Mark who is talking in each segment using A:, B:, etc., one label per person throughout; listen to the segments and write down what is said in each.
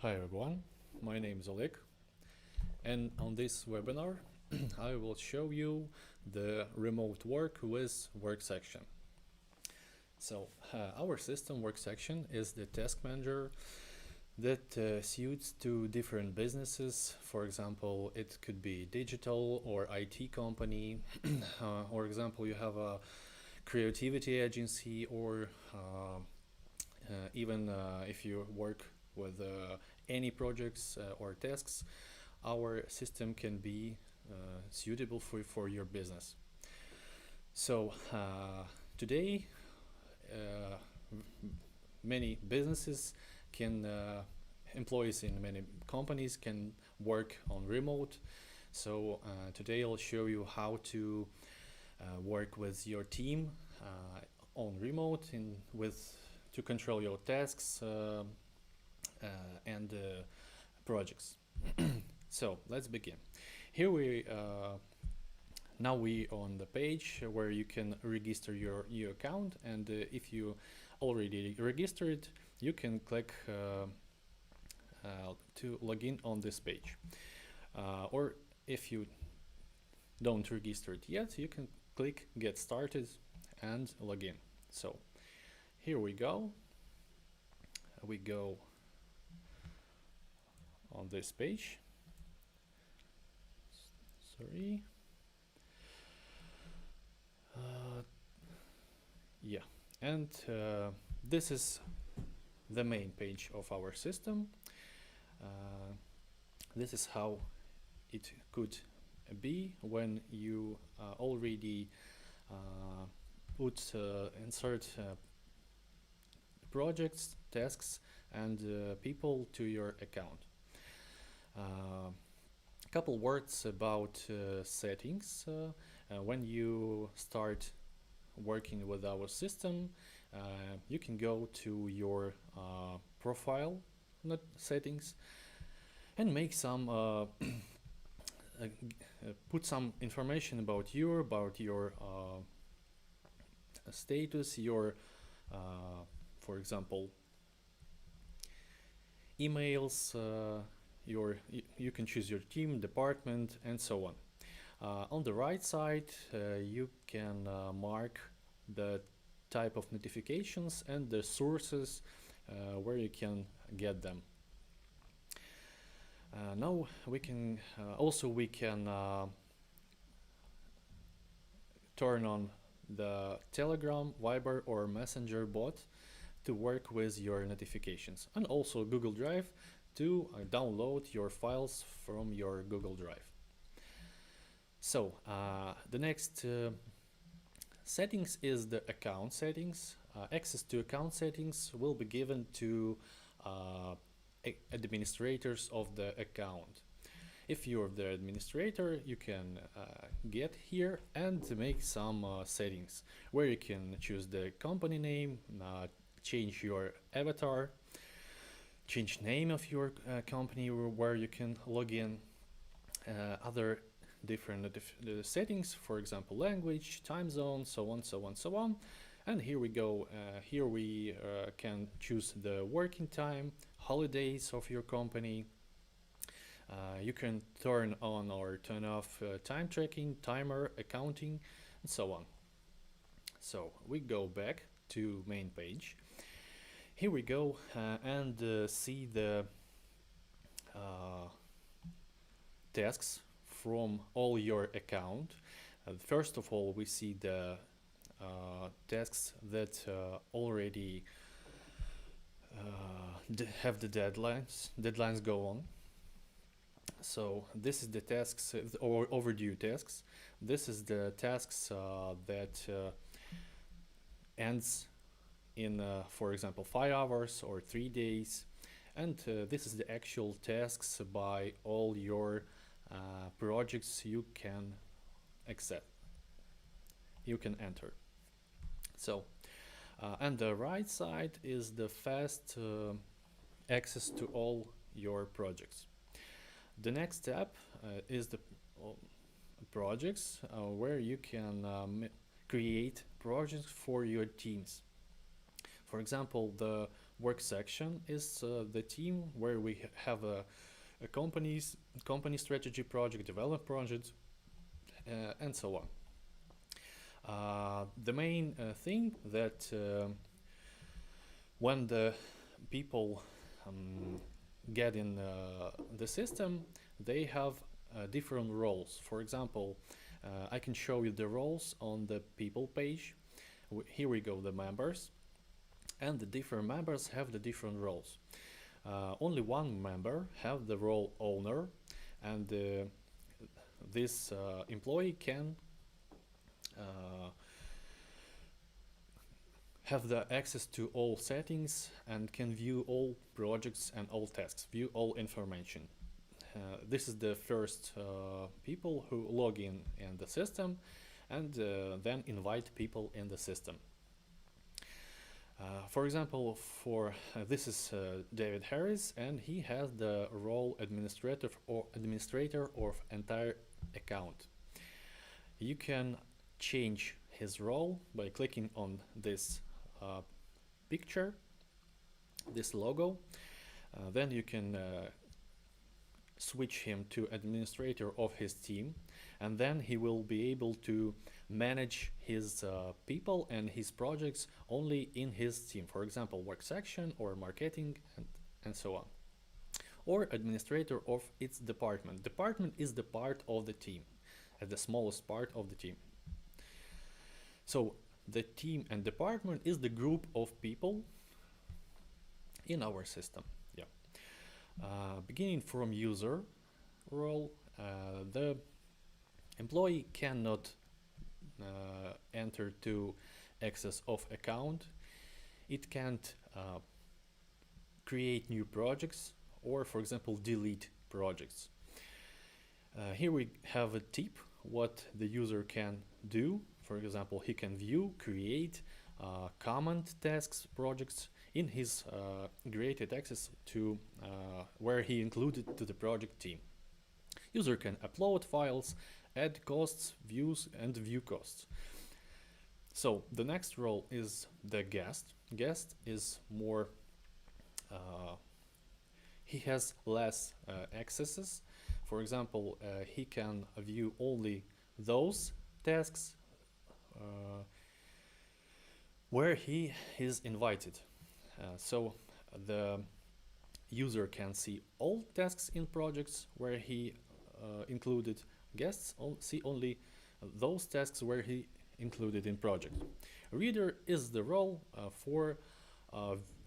A: Hi everyone, my name is Oleg, and on this webinar I will show you the remote work with Worksection. So our system Worksection is the task manager that suits to different businesses. For example, it could be digital or IT company. For example, you have a creativity agency, or even if you work with any projects or tasks, our system can be suitable for your business. So today many businesses can employees in many companies can work on remote. So today I'll show you how to work with your team on remote to control your tasks and projects. So let's begin. Here now we on the page where you can register your new account, and if you already registered, you can click to log in on this page. Or if you don't register it yet, you can click Get Started and log in. So here we go. We go on this page. Sorry. Yeah, and this is the main page of our system. This is how it could be when you already insert projects, tasks, and people to your account. A couple words about settings. When you start working with our system, you can go to your profile settings and make some put some information about your status, your for example emails, you can choose your team, department, and so on. On the right side, you can mark the type of notifications and the sources where you can get them. Now we can turn on the Telegram, Viber, or Messenger bot to work with your notifications, and also Google Drive to download your files from your Google Drive. So the next settings is the account settings. Access to account settings will be given to administrators of the account. If you're the administrator, you can get here and make some settings where you can choose the company name, change your avatar, change name of your company where you can log in, other different settings, for example language, time zone, so on. And here we go. Here we can choose the working time, holidays of your company. You can turn on or turn off time tracking, timer, accounting, and so on. So we go back to main page. Here we go and see the tasks from all your account. First of all, we see the tasks that already have the deadlines go on. So this is the tasks or overdue tasks. This is the tasks that ends in for example 5 hours or 3 days, and this is the actual tasks by all your projects you can enter. So and the right side is the fast access to all your projects. The next step is the projects, where you can create projects for your teams. For example, the Worksection is the team where we have a company strategy project, development project, and so on. The main thing that when the people get in the system, they have different roles. For example, I can show you the roles on the people page. Here we go, the members, and the different members have the different roles. Only one member have the role owner, and this employee can have the access to all settings and can view all projects and all tasks, view all information. This is the first people who log in the system and then invite people in the system. For example, this is David Harris, and he has the role administrator of entire account. You can change his role by clicking on this picture, this logo. Then you can switch him to administrator of his team, and then he will be able to manage his people and his projects only in his team. For example, Worksection or marketing and so on. Or administrator of its department. Department is the part of the team, the smallest part of the team. So the team and department is the group of people in our system. Yeah. Beginning from user role, the employee cannot enter to access of account. It can't create new projects or, for example, delete projects. Here we have a tip what the user can do. For example, he can view, create, comment tasks, projects in his created access to where he included to the project team. User can upload files, add costs, views, and view costs. So the next role is the guest. Guest is more, he has less accesses. For example, he can view only those tasks where he is invited. So the user can see all tasks in projects where he included. Guests see only those tasks where he included in project. Reader is the role for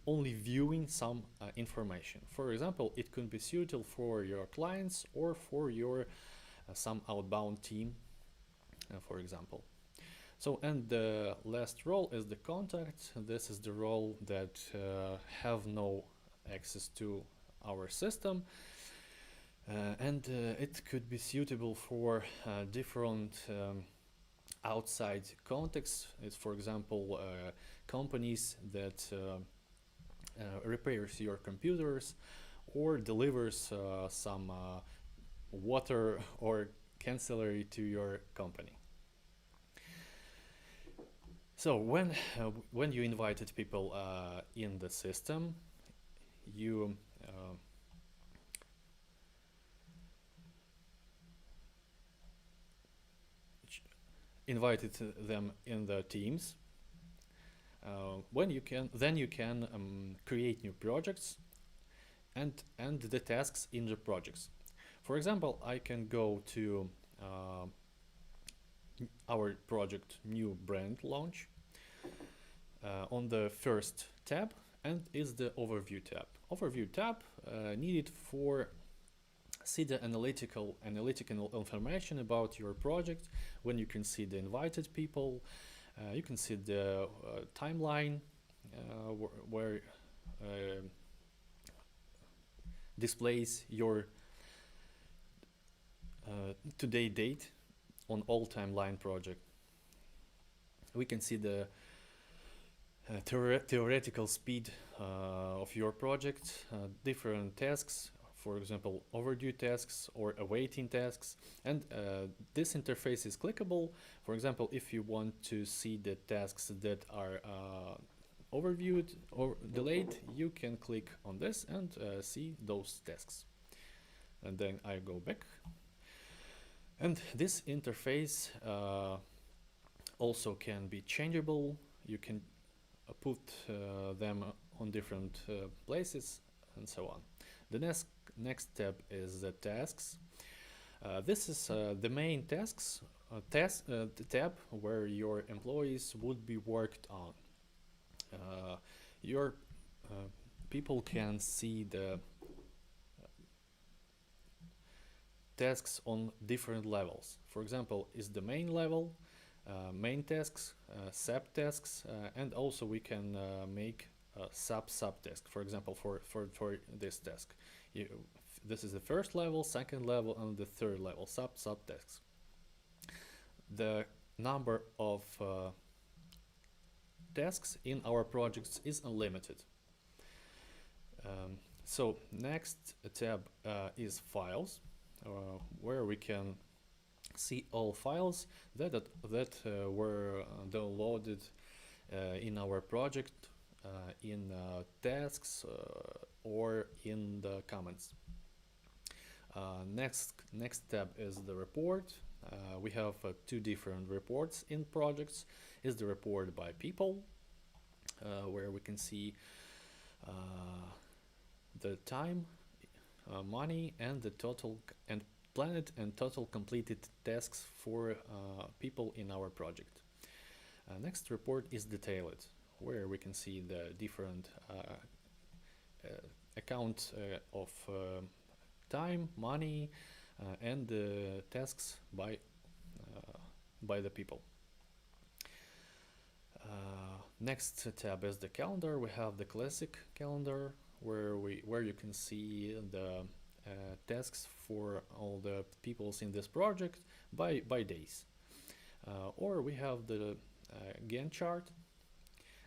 A: only viewing some information. For example, it could be suitable for your clients or for your some outbound team, for example. So, and the last role is the contact. This is the role that have no access to our system. And it could be suitable for different outside contexts. It's, for example, companies that repairs your computers or delivers some water or ancillary to your company. So when you invited people in the system, you invited them in the teams. Then you can create new projects and the tasks in the projects. For example, I can go to our project new brand launch on the first tab, and is the overview tab. Overview tab needed for see the analytical information about your project. When you can see the invited people, you can see the timeline where displays your today date on all timeline project. We can see the theoretical speed of your project, different tasks, for example, overdue tasks or awaiting tasks, and this interface is clickable. For example, if you want to see the tasks that are overviewed or delayed, you can click on this and see those tasks. And then I go back. And this interface also can be changeable. You can put them on different places and so on. The next tab is the tasks. This is the main tasks tab where your employees would be worked on. Your people can see the tasks on different levels. For example, is the main level, main tasks, subtasks, and also we can make subtask. For example, for this task, this is the first level, second level, and the third level, subtasks. The number of tasks in our projects is unlimited. So next tab is files, where we can see all files that were downloaded in our project, in tasks or in the comments. Next tab is the report. We have two different reports in projects. Is the report by people, where we can see the time, money, and the total and planned and total completed tasks for people in our project. Next report is detailed, where we can see the different accounts of time, money, and the tasks by the people. Next tab is the calendar. We have the classic calendar, where you can see the tasks for all the peoples in this project by days. Or we have the Gantt chart.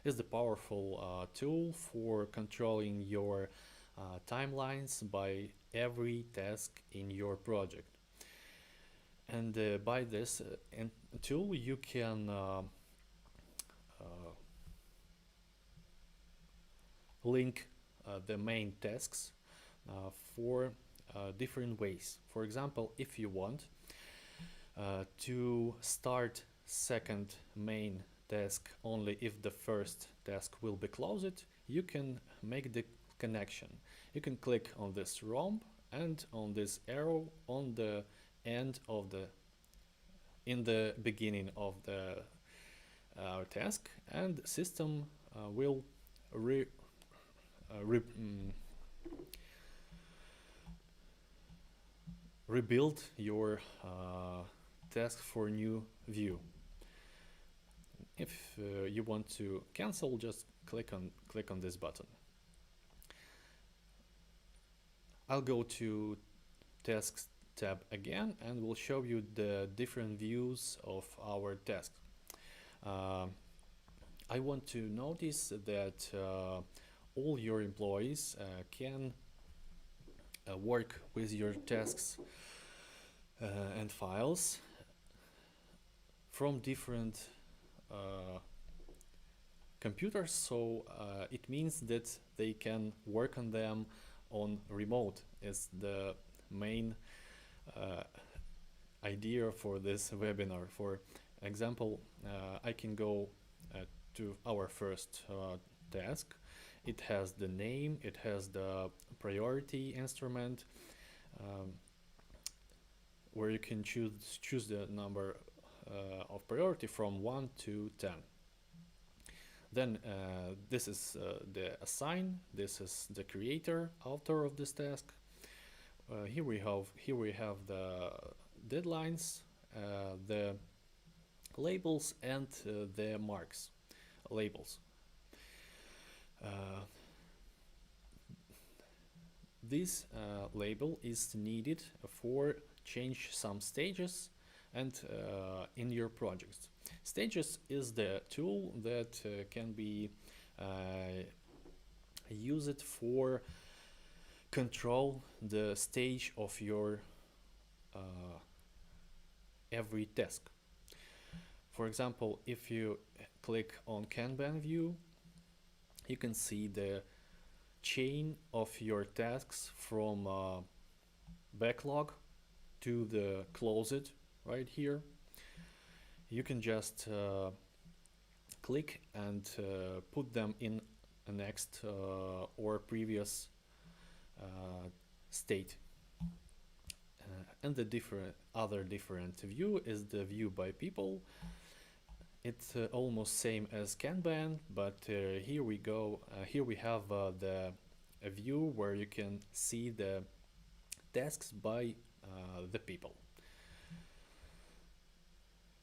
A: Is the powerful tool for controlling your timelines by every task in your project. And by this tool you can link the main tasks for different ways. For example, if you want to start second main task only if the first task will be closed, you can make the connection. You can click on this rhomb and on this arrow on the end of in the beginning of the task, and system will rebuild your task for new view. If you want to cancel, just click on this button. I'll go to tasks tab again and we'll show you the different views of our task. I want to notice that all your employees can work with your tasks and files from different computers, so it means that they can work on them on remote. Is the main idea for this webinar. For example, I can go to our first task. It has the name, it has the priority instrument, where you can choose the number of priority from 1 to 10. Then this is the assign. This is the creator, author of this task. Here we have the deadlines, the labels, and the marks labels. This label is needed for change some stages and in your projects. Stages is the tool that can be used for control the stage of your every task. For example, if you click on Kanban view, you can see the chain of your tasks from backlog to the closed right here. You can just click and put them in a next or previous state. And the other different view is the view by people. It's almost same as Kanban, but here we go. Here we have a view where you can see the tasks by the people.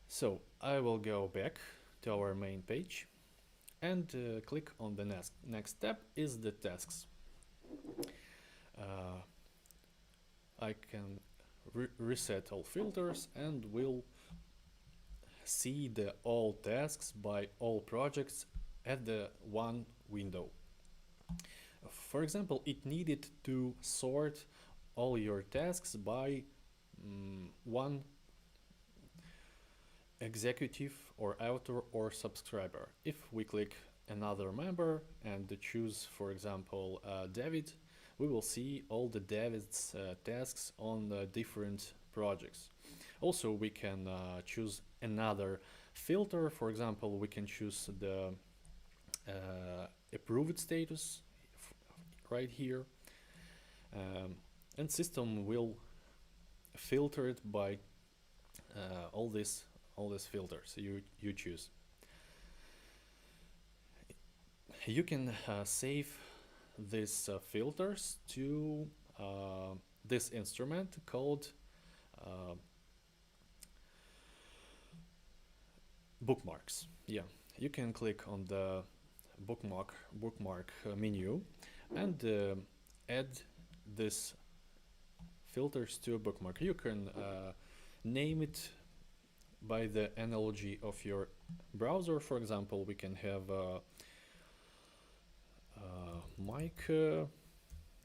A: So I will go back to our main page and click on the next step is the tasks. I can reset all filters and will see the all tasks by all projects at the one window. For example, it needed to sort all your tasks by one executive or author or subscriber. If we click another member and choose, for example, David, we will see all the David's tasks on different projects. Also, we can choose another filter. For example, we can choose the approved status right here, and system will filter it by all these filters you choose. You can save these filters to this instrument called Bookmarks. Yeah, you can click on the bookmark menu and add this filters to a bookmark. You can name it by the analogy of your browser. For example, we can have mic,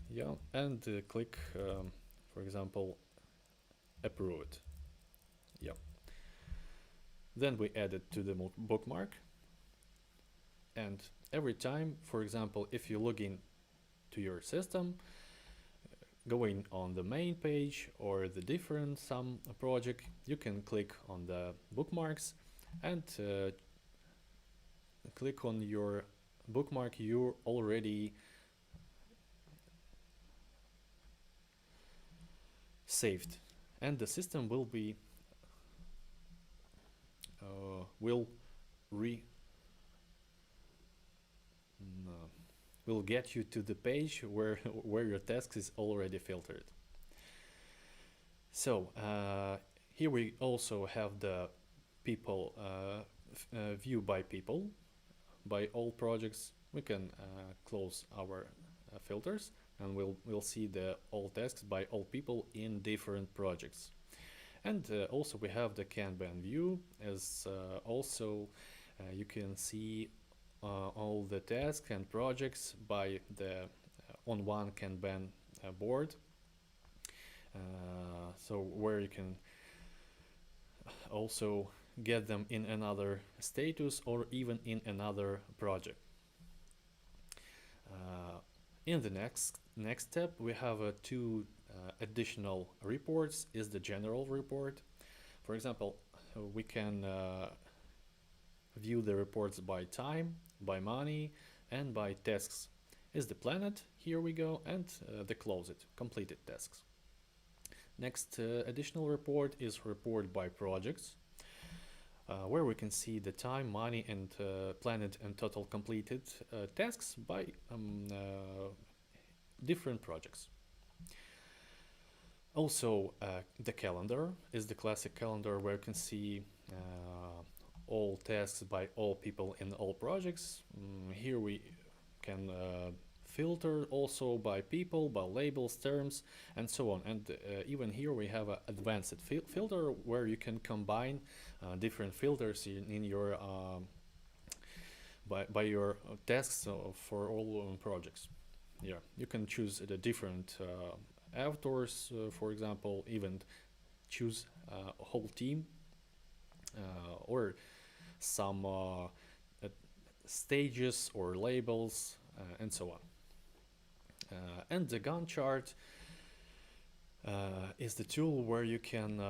A: yeah, and click, for example, approve it. Yeah. Then we add it to the bookmark, and every time, for example, if you log in to your system, going on the main page or the different some project, you can click on the bookmarks and click on your bookmark you already saved, and the system will be will get you to the page where your task is already filtered. So here we also have the people view by people, by all projects. We can close our filters, and we'll see the all tasks by all people in different projects. And also we have the Kanban view, as also you can see all the tasks and projects by the on one Kanban board. So where you can also get them in another status or even in another project. In the next step, we have two additional reports. Is the general report. For example, we can view the reports by time, by money, and by tasks. Is the planet, here we go, and the closed, completed tasks. Next additional report is report by projects, where we can see the time, money, and planet and total completed tasks by different projects. Also, the calendar is the classic calendar where you can see all tasks by all people in all projects. Here we can filter also by people, by labels, terms, and so on. And even here we have an advanced filter where you can combine different filters in your by your tasks for all projects. Yeah, you can choose the different authors, for example, even choose a whole team or some stages or labels, and so on. And the Gantt chart is the tool where you can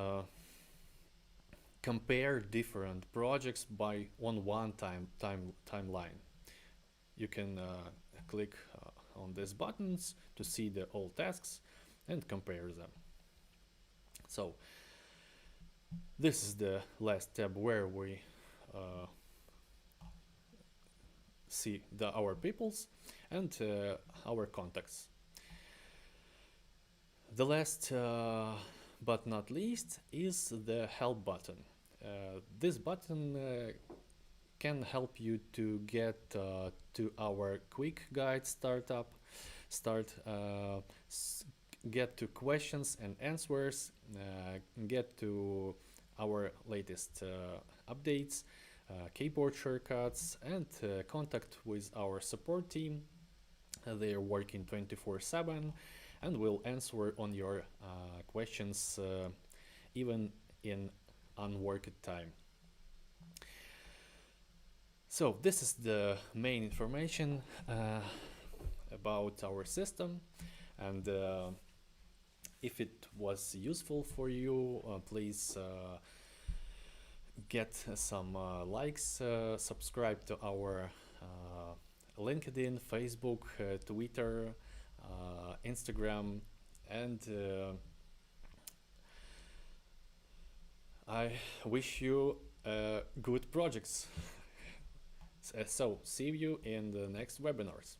A: compare different projects by on one timeline. You can click on these buttons to see the all tasks and compare them. So this is the last tab where we see our peoples and our contacts. The last but not least is the help button. This button can help you to get to our quick guide get to questions and answers, get to our latest updates, keyboard shortcuts, and contact with our support team. They are working 24/7 and will answer on your questions even in unworked time. So this is the main information about our system, and if it was useful for you, please get some likes, subscribe to our LinkedIn, Facebook, Twitter, Instagram, and I wish you good projects. So see you in the next webinars.